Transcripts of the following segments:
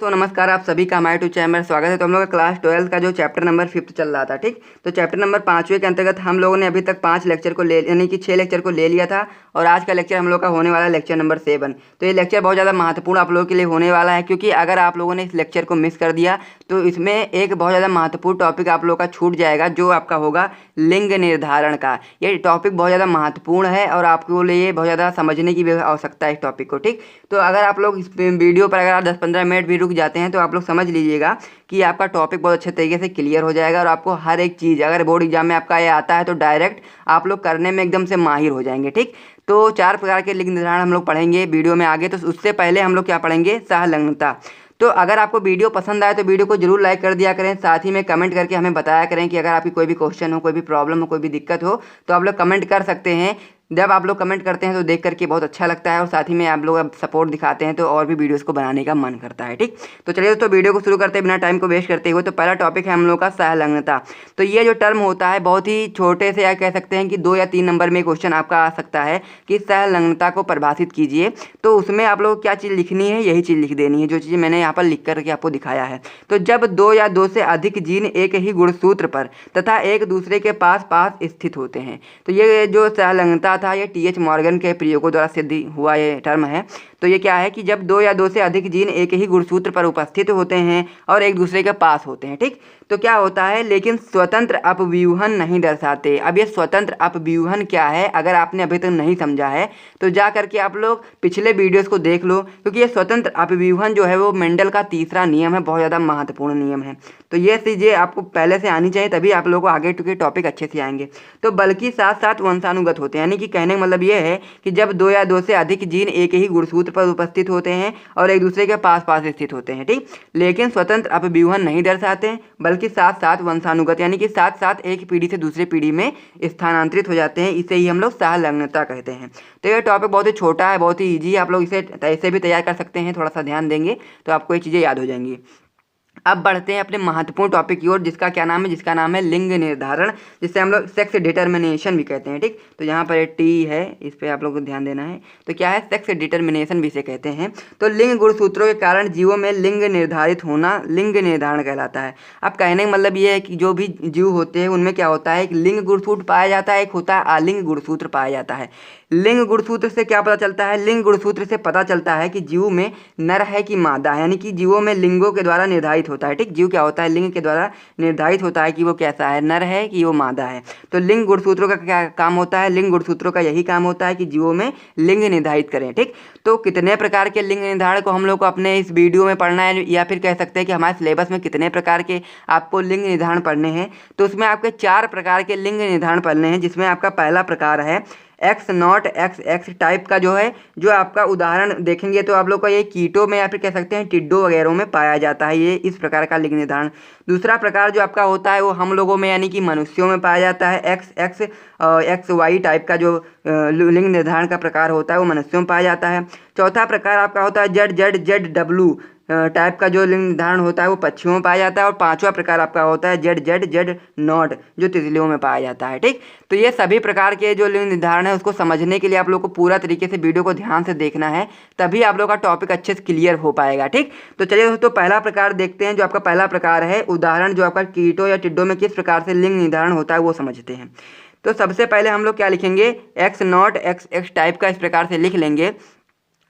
तो नमस्कार, आप सभी का हमारे यूट्यूब चैनल में स्वागत है। तो हम लोग का क्लास 12 का जो चैप्टर नंबर 5 चल रहा था, ठीक। तो चैप्टर नंबर 5वें के अंतर्गत हम लोगों ने अभी तक 5 लेक्चर को ले यानी कि 6 लेक्चर को ले लिया था और आज का लेक्चर हम लोग का होने वाला है लेक्चर नंबर 7। तो ये लेक्चर बहुत ज़्यादा महत्वपूर्ण आप लोगों के लिए होने वाला है, क्योंकि अगर आप लोगों ने इस लेक्चर को मिस कर दिया तो इसमें एक बहुत ज़्यादा महत्वपूर्ण टॉपिक आप लोग का छूट जाएगा, जो आपका होगा लिंग निर्धारण का। ये टॉपिक बहुत ज़्यादा महत्वपूर्ण है और आपको लिए बहुत ज़्यादा समझने की भी आवश्यकता है इस टॉपिक को, ठीक। तो अगर आप लोग इस वीडियो पर अगर आप 10-15 मिनट भी रुक जाते हैं तो आप लोग समझ लीजिएगा कि आपका टॉपिक बहुत अच्छे तरीके से क्लियर हो जाएगा और आपको हर एक चीज़, अगर बोर्ड एग्जाम में आपका ये आता है तो डायरेक्ट आप लोग करने में एकदम से माहिर हो जाएंगे, ठीक। तो 4 प्रकार के लिंग निर्धारण हम लोग पढ़ेंगे वीडियो में आगे। तो उससे पहले हम लोग क्या पढ़ेंगे, सहलंगनता। तो अगर आपको वीडियो पसंद आए तो वीडियो को जरूर लाइक कर दिया करें, साथ ही में कमेंट करके हमें बताया करें कि अगर आपकी कोई भी क्वेश्चन हो, कोई भी प्रॉब्लम हो, कोई भी दिक्कत हो तो आप लोग कमेंट कर सकते हैं। जब आप लोग कमेंट करते हैं तो देख करके बहुत अच्छा लगता है और साथ ही में आप लोग सपोर्ट दिखाते हैं तो और भी वीडियोस को बनाने का मन करता है, ठीक। तो चलिए दोस्तों वीडियो को शुरू करते हैं बिना टाइम को वेस्ट करते हुए। तो पहला टॉपिक है हम लोग का सहलंगनता। तो ये जो टर्म होता है बहुत ही छोटे से, या कह सकते हैं कि 2 या 3 नंबर में क्वेश्चन आपका आ सकता है कि सहलंगनता को परिभाषित कीजिए। तो उसमें आप लोग क्या चीज़ लिखनी है, यही चीज़ लिख देनी है जो चीज़ मैंने यहाँ पर लिख करके आपको दिखाया है। तो जब 2 या 2 से अधिक जीन एक ही गुणसूत्र पर तथा एक दूसरे के पास पास स्थित होते हैं। तो ये जो सहलंगनता था ये टी.एच. मॉर्गन के प्रयोगों द्वारा सिद्ध हुआ ये टर्म है। तो ये क्या है कि जब 2 या 2 से अधिक जीन एक ही गुणसूत्र पर उपस्थित होते हैं और एक दूसरे के पास होते हैं, ठीक। तो क्या होता है, लेकिन स्वतंत्र अपव्यूहन नहीं दर्शाते। अब ये स्वतंत्र अपव्यूहन क्या है, अगर आपने अभी तक नहीं समझा है तो जा करके आप लोग पिछले वीडियोस को देख लो, क्योंकि ये स्वतंत्र अपव्यूहन जो है वो मेंडल का तीसरा नियम है, बहुत ज़्यादा महत्वपूर्ण नियम है। तो ये चीज़ें आपको पहले से आनी चाहिए, तभी आप लोगों को आगे के टॉपिक अच्छे से आएंगे। तो बल्कि साथ साथ वंशानुगत होते हैं, यानी कि कहने का मतलब ये है कि जब 2 या 2 से अधिक जीन एक ही गुणसूत्र पर उपस्थित होते हैं और एक दूसरे के पास पास स्थित होते हैं, ठीक। लेकिन स्वतंत्र अपव्यूहन नहीं दर्शाते, बल्कि साथ साथ वंशानुगत, यानी कि साथ साथ एक पीढ़ी से दूसरी पीढ़ी में स्थानांतरित हो जाते हैं। इसे ही हम लोग सहलंगनता कहते हैं। तो ये टॉपिक बहुत ही छोटा है, बहुत ही ईजी है, आप लोग इसे ऐसे भी तैयार कर सकते हैं। थोड़ा सा ध्यान देंगे तो आपको ये चीज़ें याद हो जाएंगी। अब बढ़ते हैं अपने महत्वपूर्ण टॉपिक की ओर, जिसका क्या नाम है, जिसका नाम है लिंग निर्धारण, जिसे हम लोग सेक्स डिटर्मिनेशन भी कहते हैं, ठीक। तो यहाँ पर एक टी है, इस पर आप लोगों को ध्यान देना है। तो क्या है, सेक्स डिटर्मिनेशन भी इसे कहते हैं। तो लिंग गुणसूत्रों के कारण जीवों में लिंग निर्धारित होना लिंग निर्धारण कहलाता है। अब कहने का मतलब ये है कि जो भी जीव होते हैं उनमें क्या होता है, एक लिंग गुणसूत्र पाया जाता है, एक होता है आलिंग गुणसूत्र पाया जाता है। लिंग गुणसूत्र से क्या पता चलता है, लिंग गुणसूत्र से पता चलता है कि जीव में नर है कि मादा है, यानी कि जीवों में लिंगों के द्वारा निर्धारित होता है, ठीक। जीव क्या होता है, लिंग के द्वारा निर्धारित होता है कि वो कैसा है, नर है कि वो मादा है। तो लिंग गुणसूत्रों का क्या काम होता है, लिंग गुणसूत्रों का यही काम होता है कि जीवों में लिंग निर्धारित करें, ठीक। तो कितने प्रकार के लिंग निर्धारण को हम लोग को अपने इस वीडियो में पढ़ना है, या फिर कह सकते हैं कि हमारे सिलेबस में कितने प्रकार के आपको लिंग निर्धारण पढ़ने हैं। तो उसमें आपके 4 प्रकार के लिंग निर्धारण पढ़ने हैं, जिसमें आपका पहला प्रकार है x not x x type का, जो है जो आपका उदाहरण देखेंगे तो आप लोग का ये कीटों में या फिर कह सकते हैं टिड्डों वगैरह में पाया जाता है, ये इस प्रकार का लिंग निर्धारण। दूसरा प्रकार जो आपका होता है वो हम लोगों में यानी कि मनुष्यों में पाया जाता है, X X X Y type का जो लिंग निर्धारण का प्रकार होता है वो मनुष्यों में पाया जाता है। चौथा प्रकार आपका होता है Z Z Z W type का जो लिंग निर्धारण होता है वो पक्षियों में पाया जाता है। और 5वां प्रकार आपका होता है जेड जेड जेड नॉट, जो तितलियों में पाया जाता है, ठीक। तो ये सभी प्रकार के जो लिंग निर्धारण है उसको समझने के लिए आप लोग को पूरा तरीके से वीडियो को ध्यान से देखना है, तभी आप लोग का टॉपिक अच्छे से क्लियर हो पाएगा, ठीक। तो चलिए दोस्तों पहला प्रकार देखते हैं। जो आपका पहला प्रकार है उदाहरण, जो आपका कीटों या टिड्डों में किस प्रकार से लिंग निर्धारण होता है वो समझते हैं। तो सबसे पहले हम लोग क्या लिखेंगे, x not x x type का इस प्रकार से लिख लेंगे।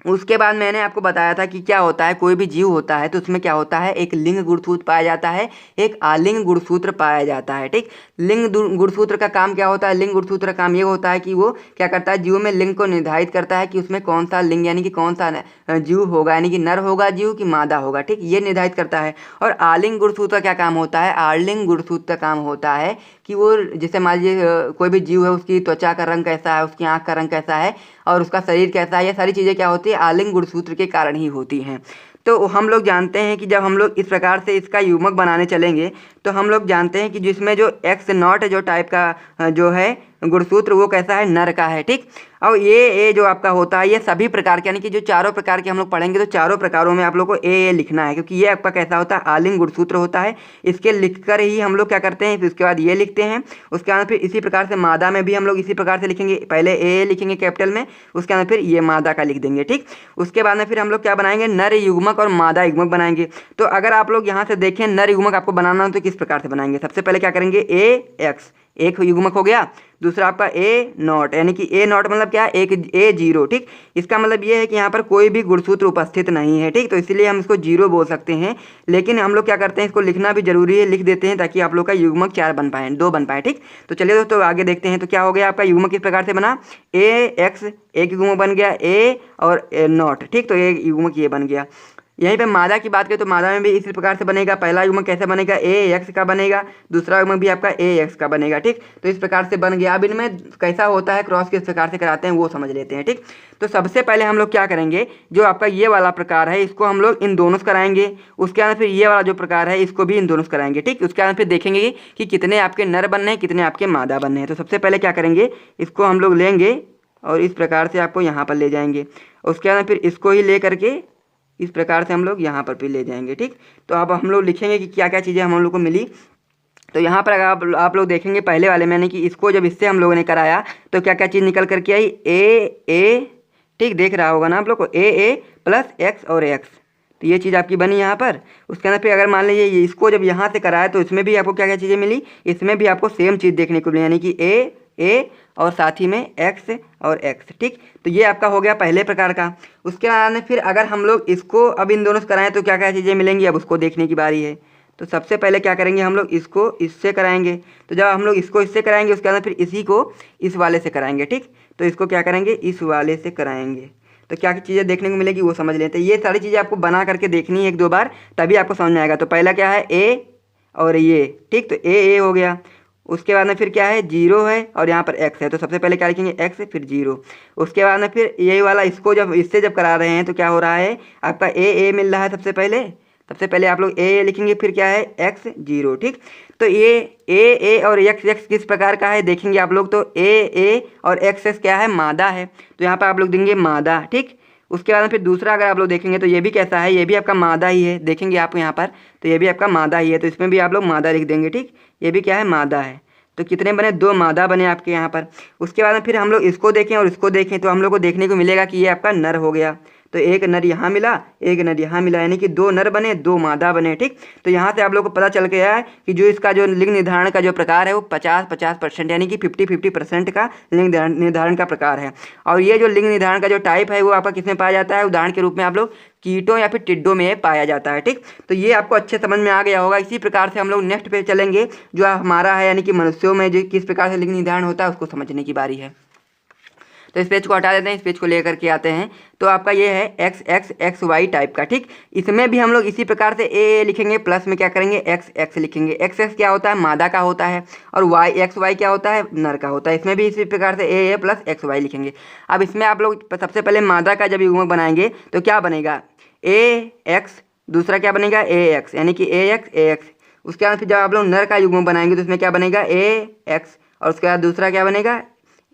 उसके बाद मैंने आपको बताया था कि क्या होता है, कोई भी जीव होता है तो उसमें क्या होता है, एक लिंग गुणसूत्र पाया जाता है, एक आलिंग गुणसूत्र पाया जाता है, ठीक। लिंग गुणसूत्र का काम क्या होता है, लिंग गुणसूत्र का काम ये होता है कि वो क्या करता है, जीव में लिंग को निर्धारित करता है कि उसमें कौन सा लिंग यानी कि कौन सा जीव होगा, यानी कि नर होगा जीव कि मादा होगा, ठीक, ये निर्धारित करता है। और आलिंग गुणसूत्र का क्या काम होता है, आलिंग गुणसूत्र का काम होता है कि वो जैसे मान लीजिए कोई भी जीव है, उसकी त्वचा का रंग कैसा है, उसकी आँख का रंग कैसा है और उसका शरीर कैसा है, ये सारी चीज़ें क्या होती है, आलिंग गुणसूत्र के कारण ही होती हैं। तो हम लोग जानते हैं कि जब हम लोग इस प्रकार से इसका युग्मक बनाने चलेंगे तो हम लोग जानते हैं कि जिसमें जो एक्स नॉट जो टाइप का जो है गुणसूत्र वो कैसा है, नर का है। ठीक, और ये जो आपका होता है ये सभी प्रकार के यानी कि जो चारों प्रकार के हम लोग पढ़ेंगे तो चारों प्रकारों में आप लोग को ए लिखना है, क्योंकि ये आपका कैसा होता है, आलिंग गुणसूत्र होता है। इसके लिखकर ही हम लोग क्या करते हैं, फिर उसके बाद ये लिखते हैं। उसके बाद फिर इसी प्रकार से मादा में भी हम लोग इसी प्रकार से लिखेंगे, पहले ए लिखेंगे कैपिटल में, उसके बाद फिर ये मादा का लिख देंगे। ठीक, उसके बाद में फिर हम लोग क्या बनाएंगे, नर युग्मक और मादा युग्मक बनाएंगे। तो अगर आप लोग यहाँ से देखें नर युग्मक आपको बनाना हो तो किस प्रकार से बनाएंगे, सबसे पहले क्या करेंगे, ए एक्स एक युग्मक हो गया, दूसरा आपका ए नॉट यानी कि ए नॉट मतलब क्या है, एक ए जीरो। ठीक, इसका मतलब ये है कि यहाँ पर कोई भी गुणसूत्र उपस्थित नहीं है। ठीक, तो इसीलिए हम इसको जीरो बोल सकते हैं, लेकिन हम लोग क्या करते हैं, इसको लिखना भी जरूरी है, लिख देते हैं ताकि आप लोग का युग्मक 4 बन पाए, 2 बन पाए। ठीक, तो चलिए दोस्तों आगे देखते हैं। तो क्या हो गया आपका युग्मक किस प्रकार से बना, ए एक्स एक युग्मक बन गया, ए और ए नॉट। ठीक, तो एक युग्मक ये बन गया। यहीं पे मादा की बात करें तो मादा में भी इसी प्रकार से बनेगा, पहला युग्मक कैसे बनेगा, ए एक्स का बनेगा, दूसरा युग्मक भी आपका ए एक्स का बनेगा। ठीक, तो इस प्रकार से बन गया। अब इनमें कैसा होता है, क्रॉस किस प्रकार से कराते हैं वो समझ लेते हैं। ठीक, तो सबसे पहले हम लोग क्या करेंगे, जो आपका ये वाला प्रकार है इसको हम लोग इन दोनों से कराएंगे, उसके बाद फिर ये वाला जो प्रकार है इसको भी इन दोनों से कराएंगे। ठीक, उसके बाद फिर देखेंगे कि कितने आपके नर बनने हैं, कितने आपके मादा बनने हैं। तो सबसे पहले क्या करेंगे, इसको हम लोग लेंगे और इस प्रकार से आपको यहाँ पर ले जाएंगे, उसके बाद फिर इसको ही ले करके इस प्रकार से हम लोग यहाँ पर भी ले जाएंगे। ठीक, तो अब हम लोग लिखेंगे कि क्या क्या चीज़ें हम लोग को मिली। तो यहाँ पर अगर आप लोग देखेंगे पहले वाले में यानी कि इसको जब इससे हम लोगों ने कराया तो क्या क्या चीज़ निकल करके आई, ए। ठीक, देख रहा होगा ना आप लोग को, ए प्लस एक्स और एक्स, तो ये चीज़ आपकी बनी यहाँ पर। उसके अंदर फिर अगर मान लीजिए इसको जब यहाँ से कराया तो इसमें भी आपको क्या क्या चीज़ें मिली, इसमें भी आपको सेम चीज़ देखने को मिली यानी कि ए और साथ ही में एक्स और एक्स। ठीक, तो ये आपका हो गया पहले प्रकार का। उसके बाद में फिर अगर हम लोग इसको अब इन दोनों से कराएं तो क्या क्या चीज़ें मिलेंगी, अब उसको देखने की बारी है। तो सबसे पहले क्या करेंगे, हम लोग इसको इससे कराएंगे, तो जब हम लोग इसको इससे कराएंगे उसके बाद फिर इसी को इस वाले से कराएंगे। ठीक, तो इसको क्या करेंगे, इस वाले से कराएंगे, तो क्या क्या चीज़ें देखने को मिलेगी वो समझ लेते हैं। ये सारी चीज़ें आपको बना करके देखनी है 1-2 बार, तभी आपको समझ में आएगा। तो पहला क्या है, ए और ये। ठीक, तो ए हो गया। उसके बाद में फिर क्या है, जीरो है और यहाँ पर एक्स है, तो सबसे पहले क्या लिखेंगे, एक्स फिर जीरो। उसके बाद में फिर ये वाला इसको जब इससे जब करा रहे हैं तो क्या हो रहा है, आपका ए मिल रहा है। सबसे पहले आप लोग ए लिखेंगे, फिर क्या है, एक्स जीरो। ठीक, तो ये ए और एक्स किस प्रकार का है देखेंगे आप लोग, तो ए और एक्स क्या है, मादा है, तो यहाँ पर आप लोग देंगे मादा। ठीक, उसके बाद में फिर दूसरा अगर आप लोग देखेंगे तो ये भी कैसा है, ये भी आपका मादा ही है, देखेंगे आप यहाँ पर, तो ये भी आपका मादा ही है, तो इसमें भी आप लोग मादा लिख देंगे। ठीक, ये भी क्या है, मादा है। तो कितने बने, 2 मादा बने आपके यहाँ पर। उसके बाद में फिर हम लोग इसको देखें और इसको देखें तो हम लोग को देखने को मिलेगा कि ये आपका नर हो गया, तो एक नर यहाँ मिला, एक नर यहाँ मिला, यानी कि 2 नर बने 2 मादा बने। ठीक, तो यहाँ से आप लोग को पता चल गया है कि जो इसका जो लिंग निर्धारण का जो प्रकार है वो 50-50% यानी कि 50-50% का लिंग निर्धारण का प्रकार है। और ये जो लिंग निर्धारण का जो टाइप है वो आपका किसमें पाया जाता है, उदाहरण के रूप में आप लोग कीटों या फिर टिड्डों में पाया जाता है। ठीक, तो ये आपको अच्छे समझ में आ गया होगा। इसी प्रकार से हम लोग नेक्स्ट पे चलेंगे, जो हमारा है यानी कि मनुष्यों में जो किस प्रकार से लिंग निर्धारण होता है उसको समझने की बारी है। तो इस पेज को हटा देते हैं, इस पेज को लेकर के आते हैं। तो आपका ये है एक्स वाई टाइप का। ठीक, इसमें भी हम लोग इसी प्रकार से ए लिखेंगे, प्लस में क्या करेंगे, एक्स लिखेंगे। एक्स क्या होता है, मादा का होता है, और एक्स वाई क्या होता है, नर का होता है। इसमें भी इसी प्रकार से ए प्लस एक्स वाई लिखेंगे। अब इसमें आप लोग सबसे पहले मादा का जब युग्मक बनाएंगे तो क्या बनेगा, ए एक्स, दूसरा क्या बनेगा, ए एक्स, यानी कि ए एक्स। उसके बाद फिर जब आप लोग नर का युग्मक बनाएंगे तो उसमें क्या बनेगा, ए एक्स, और उसके बाद दूसरा क्या बनेगा,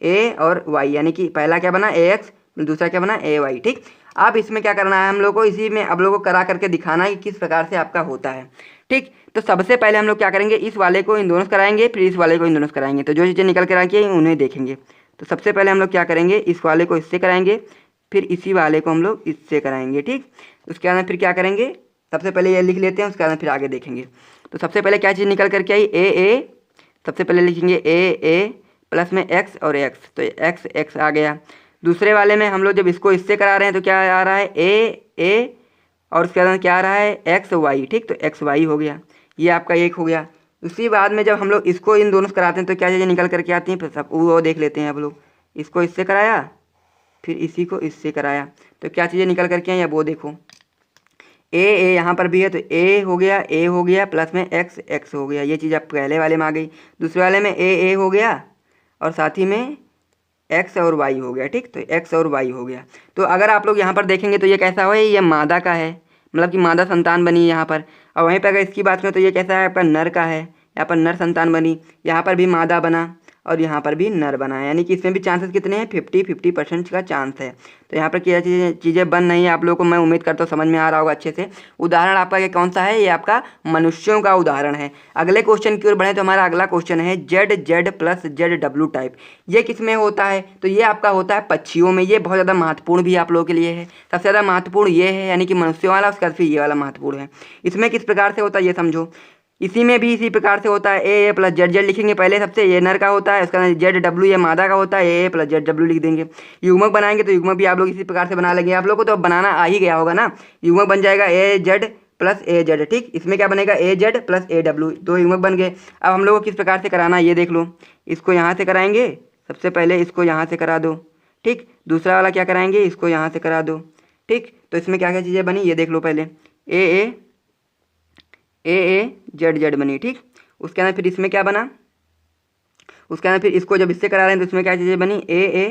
ए और वाई, यानी कि पहला क्या बना, ए एक्स, दूसरा क्या बना, ए वाई। ठीक, अब इसमें क्या करना है हम लोग को, इसी में आप लोगों को करा करके दिखाना है कि किस प्रकार से आपका होता है। ठीक, तो सबसे पहले हम लोग क्या करेंगे, इस वाले को इन दोनों से कराएंगे, फिर इस वाले को इन दोनों से कराएंगे। तो जो चीज़ें निकल कर आएंगी उन्हें देखेंगे। तो सबसे पहले हम लोग क्या करेंगे, इस वाले को इससे कराएंगे, फिर इसी वाले को हम लोग इससे कराएंगे। ठीक, उसके बाद फिर क्या करेंगे, सबसे पहले ये लिख लेते हैं, उसके बाद फिर आगे देखेंगे। तो सबसे पहले क्या चीज़ निकल करके आई, ए, सबसे पहले लिखेंगे ए प्लस में एक्स और एक्स, तो एक्स आ गया। दूसरे वाले में हम लोग जब इसको इससे करा रहे हैं तो क्या आ रहा है, ए और उसके बाद क्या आ रहा है, एक्स वाई। ठीक, तो एक्स वाई हो गया, ये आपका एक हो गया। उसी बाद में जब हम लोग इसको इन दोनों से कराते हैं तो क्या चीज़ें निकल करके आती हैं, फिर सब वो देख लेते हैं। आप लोग इसको इससे कराया, फिर इसी को इससे कराया, तो क्या चीज़ें निकल करके आई, वो देखो, ए यहाँ पर भी है, तो ए हो गया प्लस में एक्स हो गया, ये चीज़ आप पहले वाले में आ गई। दूसरे वाले में ए हो गया और साथ ही में एक्स और वाई हो गया। ठीक, तो एक्स और वाई हो गया। तो अगर आप लोग यहाँ पर देखेंगे तो ये कैसा हुआ, ये मादा का है, मतलब कि मादा संतान बनी यहाँ पर। और वहीं पर अगर इसकी बात करें तो ये कैसा है, आपका नर का है, यहाँ पर नर संतान बनी, यहाँ पर भी मादा बना, और यहाँ पर भी नर बना है, यानी कि इसमें भी चांसेस कितने हैं, 50-50% का चांस है। तो यहाँ पर क्या चीज़ें बन नहीं है, आप लोगों को मैं उम्मीद करता हूँ समझ में आ रहा होगा अच्छे से। उदाहरण आपका ये कौन सा है, ये आपका मनुष्यों का उदाहरण है। अगले क्वेश्चन की ओर बढ़े तो हमारा अगला क्वेश्चन है जेड प्लस ZW टाइप। ये किस में होता है, तो ये आपका होता है पक्षियों में। ये बहुत ज़्यादा महत्वपूर्ण भी आप लोगों के लिए है। सबसे ज़्यादा महत्वपूर्ण ये है, यानी कि मनुष्यों वाला, उसके बाद फिर ये वाला महत्वपूर्ण है। इसमें किस प्रकार से होता है ये समझो। इसी में भी इसी प्रकार से होता है, ए प्लस जेड लिखेंगे पहले सबसे, ये नर का होता है, उसका ZW ये मादा का होता है, ए प्लस ZW लिख देंगे। युग्मक बनाएंगे तो युग्मक भी आप लोग इसी प्रकार से बना लेंगे। आप लोग को तो अब बनाना आ ही गया होगा ना। युग्मक बन जाएगा AZ प्लस AZ, ठीक। इसमें क्या बनेगा, AZ प्लस AW, दो युग्मक बन गए। अब हम लोग को किस प्रकार से कराना है ये देख लो। इसको यहाँ से कराएंगे, सबसे पहले इसको यहाँ से करा दो, ठीक। दूसरा वाला क्या कराएंगे, इसको यहाँ से करा दो, ठीक। तो इसमें क्या क्या चीज़ें बनी ये देख लो पहले। AAZZ बनी, ठीक। उसके अंदर फिर इसमें क्या बना, उसके अंदर फिर इसको जब इससे करा रहे हैं तो इसमें क्या चीज़ें बनी, AA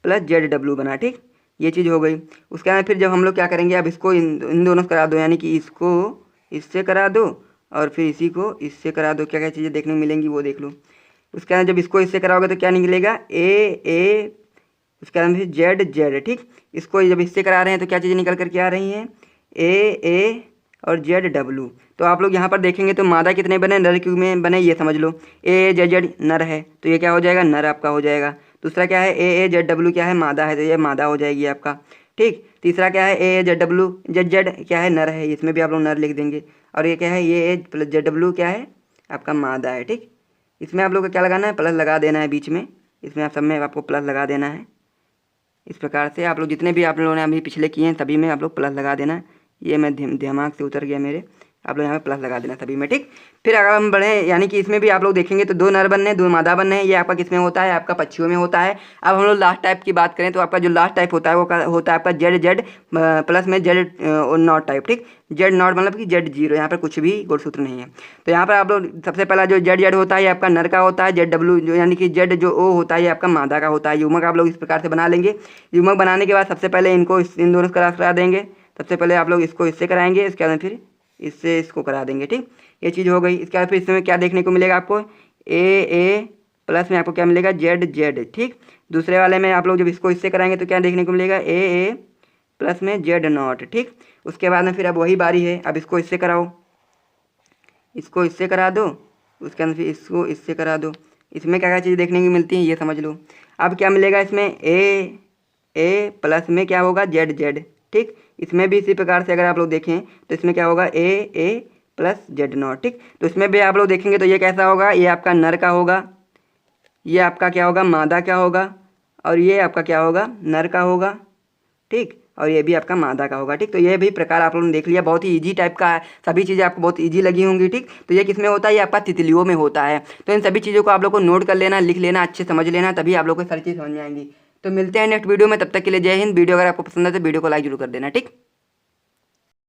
प्लस ZW बना, ठीक। ये चीज़ हो गई। उसके अंदर फिर जब हम लोग क्या करेंगे, अब इसको इन दोनों से करा दो, यानी कि इसको इससे करा दो और फिर इसी को इससे करा दो। क्या क्या चीज़ें देखने को मिलेंगी वो देख लो। उसके अंदर जब इसको इससे कराओगे तो क्या निकलेगा, AA, उसके अंदर फिर ZZ, ठीक। इसको जब इससे करा रहे हैं तो क्या चीज़ें निकल कर के आ रही हैं, AA और ZW। तो आप लोग यहाँ पर देखेंगे तो मादा कितने बने, नर क्यों में बने ये समझ लो। AAZZ नर है तो ये क्या हो जाएगा, नर आपका हो जाएगा। दूसरा क्या है, AAZW क्या है, मादा है, तो ये मादा हो जाएगी आपका, ठीक। तीसरा क्या है, AAZW ZZ क्या है, नर है, इसमें भी आप लोग नर लिख देंगे। और ये क्या है, AA प्लस ZW क्या है, आपका मादा है, ठीक। इसमें आप लोग को क्या लगाना है, प्लस लगा देना है बीच में। इसमें आप सब में आपको प्लस लगा देना है। इस प्रकार से आप लोग जितने भी आप लोगों ने अभी पिछले किए हैं सभी में आप लोग प्लस लगा देना है। ये मैं दिमाग से उतर गया मेरे, आप लोग यहाँ पे प्लस लगा देना सभी में, ठीक। फिर अगर हम बढ़े, यानी कि इसमें भी आप लोग देखेंगे तो दो नर बनने दो मादा बनने हैं। ये आपका किस में होता है, आपका पक्षियों में होता है। अब हम लोग लास्ट टाइप की बात करें तो आपका जो लास्ट टाइप होता है वो होता है आपका ZZ प्लस में Z0 टाइप, ठीक। Z0 मतलब कि Z0, यहाँ पर कुछ भी गुणसूत्र नहीं है। तो यहाँ पर आप लोग सबसे पहला जो ZZ होता है ये आपका नर का होता है। ZW जो यानी कि Z जो O होता है ये आपका मादा का होता है। युग्मक आप लोग इस प्रकार से बना लेंगे। युग्मक बनाने के बाद सबसे पहले इनको इन दोनों से करा देंगे। सबसे पहले आप लोग इसको इससे कराएंगे, इसके बाद फिर इससे इसको करा देंगे, ठीक। ये चीज़ हो गई। इसके बाद फिर इसमें क्या देखने को मिलेगा आपको, AA प्लस में आपको क्या मिलेगा, ZZ, ठीक। दूसरे वाले में आप लोग जब इसको इससे कराएंगे तो क्या देखने को मिलेगा, AA प्लस में Z0, ठीक। उसके बाद में फिर अब वही बारी है, अब इसको इससे कराओ, इसको इससे करा दो, उसके अंदर फिर इसको इससे करा दो। इसमें क्या क्या चीज़ देखने को मिलती है ये समझ लो। अब क्या मिलेगा इसमें, AA प्लस में क्या होगा, ZZ, ठीक। इसमें भी इसी प्रकार से अगर आप लोग देखें तो इसमें क्या होगा, AA प्लस Z0, ठीक। तो इसमें भी आप लोग देखेंगे तो ये कैसा होगा, ये आपका नर का होगा, ये आपका क्या होगा, मादा क्या होगा, और ये आपका क्या होगा, नर का होगा, ठीक। और ये भी आपका मादा का होगा, ठीक। तो ये भी प्रकार आप लोगों ने देख लिया, बहुत ही इजी टाइप का है। सभी चीज़ें आपको बहुत इजी लगी होंगी, ठीक। तो ये किस में होता है, ये आपका तितलियों में होता है। तो इन सभी चीज़ों को आप लोग को नोट कर लेना, लिख लेना, अच्छे समझ लेना, तभी आप लोग को सारी चीज़ समझ में आएंगी। तो मिलते हैं नेक्स्ट वीडियो में, तब तक के लिए जय हिंद। वीडियो अगर आपको पसंद है तो वीडियो को लाइक जरूर कर देना, ठीक।